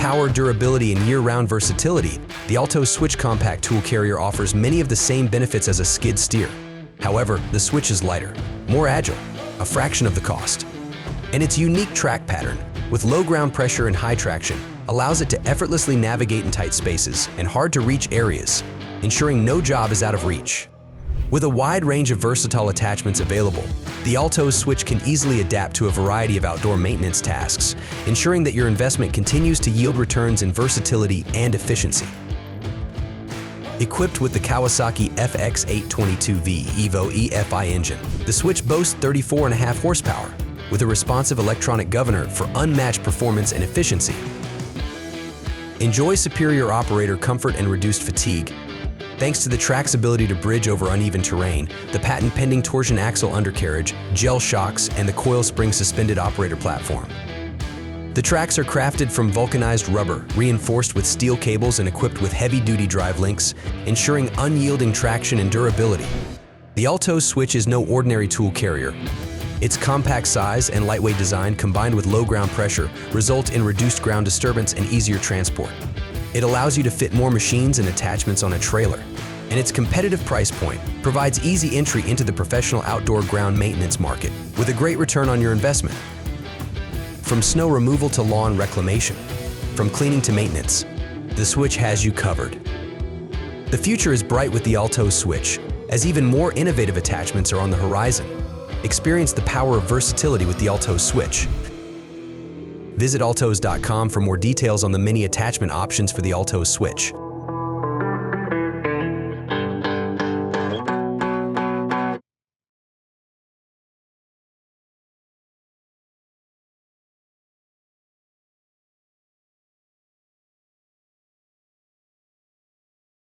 power, durability, and year-round versatility, the Altoz SWITCH compact tool carrier offers many of the same benefits as a skid steer. However, the Switch is lighter, more agile, a fraction of the cost. And its unique track pattern, with low ground pressure and high traction, allows it to effortlessly navigate in tight spaces and hard-to-reach areas, ensuring no job is out of reach. With a wide range of versatile attachments available, the Altoz SWITCH can easily adapt to a variety of outdoor maintenance tasks, ensuring that your investment continues to yield returns in versatility and efficiency. Equipped with the Kawasaki FX822V EVO EFI engine, the Switch boasts 34.5 horsepower, with a responsive electronic governor for unmatched performance and efficiency. Enjoy superior operator comfort and reduced fatigue, thanks to the track's ability to bridge over uneven terrain, the patent-pending torsion axle undercarriage, gel shocks, and the coil-spring suspended operator platform. The tracks are crafted from vulcanized rubber, reinforced with steel cables and equipped with heavy-duty drive links, ensuring unyielding traction and durability. The Altoz SWITCH is no ordinary tool carrier. Its compact size and lightweight design, combined with low ground pressure, result in reduced ground disturbance and easier transport. It allows you to fit more machines and attachments on a trailer, and its competitive price point provides easy entry into the professional outdoor ground maintenance market with a great return on your investment. From snow removal to lawn reclamation, from cleaning to maintenance, the Switch has you covered. The future is bright with the Altoz SWITCH, as even more innovative attachments are on the horizon. Experience the power of versatility with the Altoz SWITCH. Visit altoz.com for more details on the many attachment options for the Altoz SWITCH.